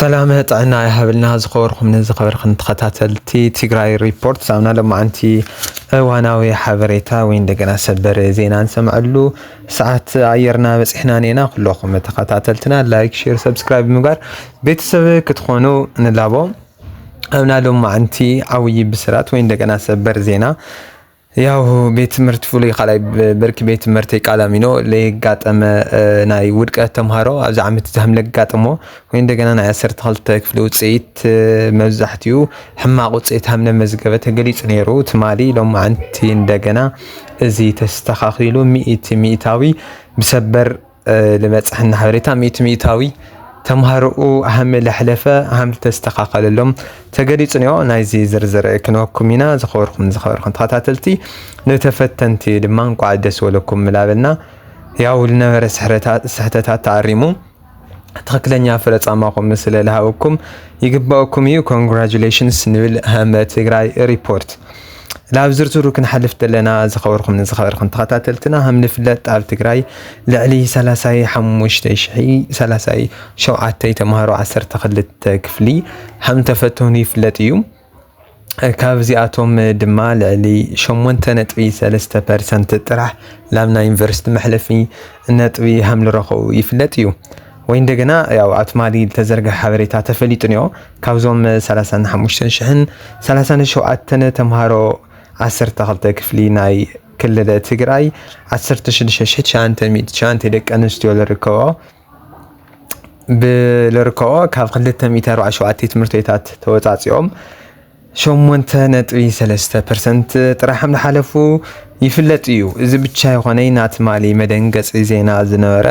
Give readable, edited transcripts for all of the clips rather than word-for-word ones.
سلامة طعنا يهبلنا زخوركم من زخوركم تخطاتلتي تيغراي ريبورت سامنا لما انتي واناوي حبريتا وين دقنا سبر زينا نسمعلو ساعات عيرنا بس احنا نينا كلكم تخطاتلتنا لايك شير سبسكرايب مقار بيتسب كتخونو نلابو امنا لما انتي عوي بسرات وين دقنا سبر زينا ያው ቤት ትምህርት ፍሉይ ቃላይ ብርኪ ቤት ትምህርት ይቃላሚኖ ለጋጠመ ናይ ውድቀት ተምሃሮ አብዛ ዓመት ዝሃም ለጋጠሞ ወይ እንደገና ናይ 12 ክፍሊ ውጽኢት መብዛሕትኡ ሕማቅ ውጽኢት ሃምነ መዝገበ ተገሊጽ ነይሩ ትማሊ ሎም አንቲ እንደገና እዚ ተስተኻኺሉ ሚኢታዊ ብሰበር ለመጽሕና ሓበሬታ ሚኢታዊ ተምሃሮኡ አህም ለሕለፈ አህም ተስተኻኸለሎም ተገሊጽ ነው ናይዚ ዝርዝር ክንወኩሚና ዝኸወርኩም ተኸታተልቲ ነተፈተንቲ ድማ እንኳዕ ደስ ወለኩም ምላበልና ያው ለነበረ ስሕተታት ታሪሙ ትክክለኛ ፍረጻማኩም ምስለ ለሃውኩም ይግባውኩም እዩ ኮንግራቹሌሽንስ ንብል ሃመ ትግራይ ሪፖርት ላብ ዝርዝሩ ክንሐልፍ ደለና ዝኸወርኩም ተኸታተልትና ሃም ንፍለጥ ኣብ ትግራይ ልዕሊ 35,037 ተምሃሮ 12 ክፍሊ ሃም ተፈተኑ ይፍለጥ እዩ ካብዚኣቶም ድማ ልዕሊ 8.3% ጥራሕ ላምና ዩኒቨርሲቲ መሕለፊ ነጥቢ ሃም ዝረኸቡ ይፍለጥ እዩ ወይ እንደገና ያው አትማሊ ተዘርገ ሓበሬታ ተፈሊጡ ነው ካብዞም 35,037 ተምሃሮ 12 ክፍሊ ናይ ክልል ትግራይ 16,900 ደቂ ኣንስትዮ ዝርከቦ ካብ 247 ትምህርት ቤታት ተወጻጺኦም 8.3% ጥራሕም ዝሓለፉ ይፍለጥ እዩ እዚ ብቻ ይኾነ ናትማሊ መደንገጽ ዜና ዝነበረ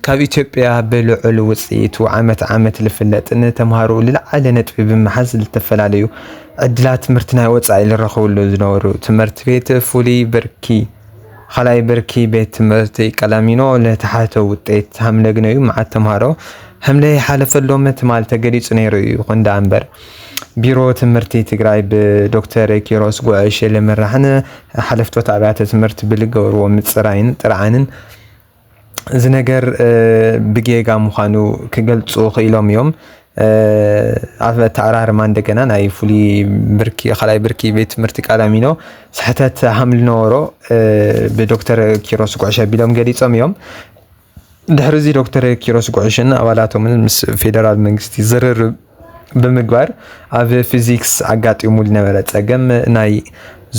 ካብ ኢትዮጵያ ብልዑል ውጽኢቱ ዓመት ልፍለጥን ተምሃሮ ልዕለ ነጥቢ ብምሓዝ ዝተፈላለዩ ዕድላት ትምህርቲ ናይ ወጻኢ ዝረኸብሉ ዝነበሩ ትምህርት ቤት ፍሉይ ብርኪ ኻላይ ብርኪ ቤት ትምህርቲ ቀላሚኖ ለተሓተ ውጤት ሃምለግነዩ መዓት ተምሃሮ ሃምለይ ሓለፈሎም ትማል ተገሊጹ ነይሩ እዩ ኮንዳ እምበር ቢሮ ትምህርቲ ትግራይ ብዶክተር ኪሮስ ጉዕሽ ለመራሕነ ሓለፍቶት ኣብያተ ትምህርቲ ብልገብርዎ ምጽራይን ጥርዓንን እዚ ነገር ብጌጋ ምዃኑ ክገልጹ ኽኢሎም እዮም ኣብ ተኣራርማ እንደገና ናይ ፍሉይ ብርኪ ኻላይ ብርኪ ቤት ትምህርቲ ቃላሚኖ ስሕተት ሃምል ነበሮ ብዶክተር ኪሮስ ጉዕሽ ቢሎም ገሊጾም እዮም ድሕሪ እዚ ዶክተር ኪሮስ ጉዕሽን ኣባላቶምን ምስ ፌደራል መንግስቲ ዝርርብ ብምግባር ኣብ ፊዚክስ አጋጢሙ ዝነበረ ጸገም ናይ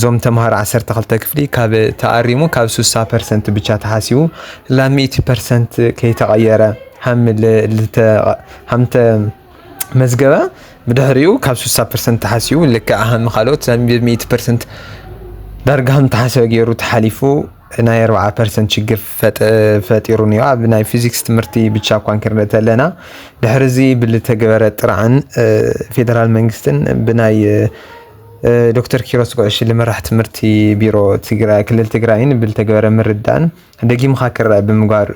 ዞም ተምሃሮ 12 ክፍሊ ካብ ተኣሪሙ ካብ 60% ብቻ ተሓሲቡ ላ 100% ከይተቀየረ ሃምተ መዝገበ ብድሕሪኡ ካብ 60% ተሓሲቡ ልክ ኣህም ካልኦት 100% ዳርጋ ሃም ተሓሰበ ገይሩ ተሓሊፉ ናይ 4% ችግር ፈጢሩ ነው ኣብ ናይ ፊዚክስ ትምህርቲ ብቻ ኳንክርነት ተለና ድሕሪዚ ብልተገበረ ጥራን ፌደራል መንግስትን ብናይ ዶክተር ኪሮስ ጉዕሽ ለመራሕ ትምህርቲ ቢሮ ትግራይ ክልል ትግራይን ብልተገበረ ምርዳን ደጊም ኻከራ ብምጓር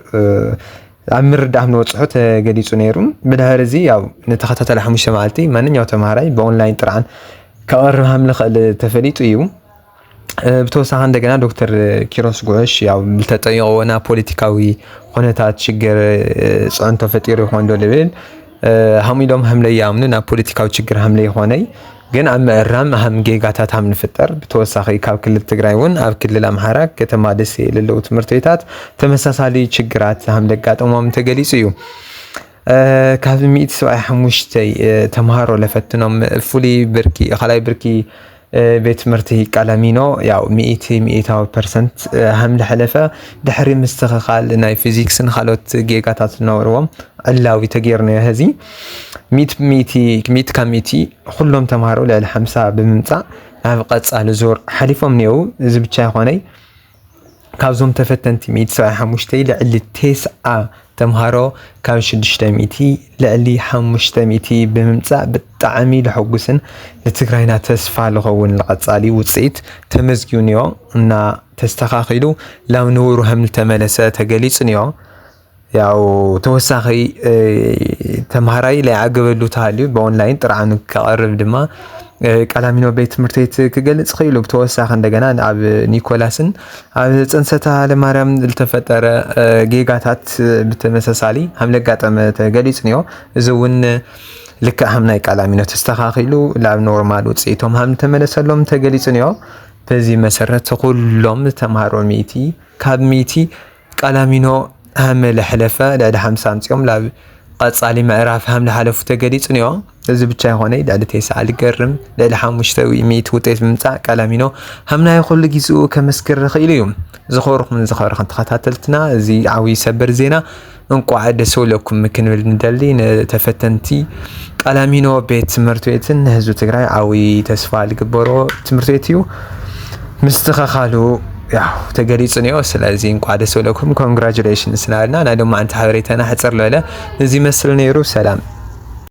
ኣብ ምርዳህ ንወጽሖ ተገሊጹ ነይሩ ብድሕሪዚ ያው ነተኸታተለ 5 መዓልቲ ማንኛው ተማሃራይ በኦንላይን ጥራን ከቀርብ ሃም ለኸል ተፈሊጡ እዩ ብተወሳኺ እንደገና ዶክተር ኪሮስ ጉዕሽ ያው ብልተጠየቀና ፖለቲካዊ ሁኔታት ችግር ጽዕንቶ ፈጢሩ ይሆን ዶ ልብል ሃሚሎም ሃምለ ያምኑ ና ፖለቲካዊ ችግር ሃምለ ይሆነይ ግን ኣብ ምዕራም ሃም ጌጋታት ሃም ንፍጠር ብተወሳኺ ካብ ክልል ትግራይ ውን ኣብ ክልል ኣምሓራ ከተማ ደሴ ለለው ትምህርት ቤታት ተመሳሳሊ ችግራት ሃም ለጋጠሞም ተገሊጹ እዩ ካብ 175 ተምሃሮ ለፈትኖም ፍሉይ ብርኪ ኻላይ ብርኪ ቤት ትምህርቲ ቃላሚኖ ያው 100% ሃም ለሕለፈ ድሕሪ ምስተኻኻል ናይ ፊዚክስን ካልኦት ጌጋታት ዝነበርዎም ዕላዊ ተገይርነ ህዚ 100 ሁሉም ተምሃሮ ልዕሊ 50 ብምምጻእ ናብ ቀጻሊ ዙር ሓሊፎም ነይሩ እዚ ብቻ ይኾነይ ካብዞም ተፈተንቲ 175 ልዕሊ 9 ተምሃሮ ካብ 600 ልዕሊ 500 ብምምጻእ ብጣዕሚ ለሐጉስን ለትግራይና ተስፋ ለኸውን ለቀጻሊ ውጽኢት ተመዝጊዩ ነዮ እና ተስተኻኺሉ ላብ ንውሩ ሃም ተመለሰ ተገሊጽ ነዮ ያው ተወሳኺ ተምሃራይ ላይ አገበሉ ታልዩ በኦንላይን ጥራን ከቀርብ ድማ ቀላሚኖ ቤት ትምህርት ቤት ክገልጽ ኸይሉ ብተወሳኺ እንደገና ኣብ ኒኮላስን ኣብ ጽንሰታ ለማርያም ዝተፈጠረ ጌጋታት ብተመሳሳሊ ሃም ለጋጠመ ተገሊጽ ነዮ እዚ ውን ልክዕ ሃም ናይ ቃላሚኖ ተስተኻኺሉ ላብ ኖርማል ውፅኢቶም ሃም ተመለሰሎም ተገሊጹ ነዮ። በዚ መሰረት ኩሎም ተምሃሮ ሚእቲ ካብ ሚእቲ ቃላሚኖ ሃም ለሕለፈ ልዕሊ 50 ኣምፂኦም ላብ ቀጻሊ ምዕራፍ ሃም ዝሓለፉ ተገሊጹ ነዮ። እዚ ብቻ ይኾነ ልዕሊ 9 ዝገርም ልዕሊ 500 ውጤት ብምምጻእ ቃላሚኖ ሃም ናይ ኩሉ ግዚኡ ከመስክር ክኢሉ እዩ። ዝኸበርኩም ተኸታተልትና እዚ ዓብይ ሰበር ዜና እንቋዕ ደስ ይብለኩም ክንብል ንደሊ ንተፈተንቲ ቃላሚኖ ቤት ትምህርቲ ቤትን ህዝቢ ትግራይ ዓብይ ተስፋ ዝግበሮ ትምህርቲ ቤት እዩ። ምስትኸኻሉ ያው ተገሊጹ ነዮ። ስለዚ እንቋዕ ደስ ይብለኩም ኮንግራቹሌሽንስ ናልና ናይ ሎማዓንቲ ሓበሬታና ሕፅር ዝበለ እዚ መስል ነይሩ። ሰላም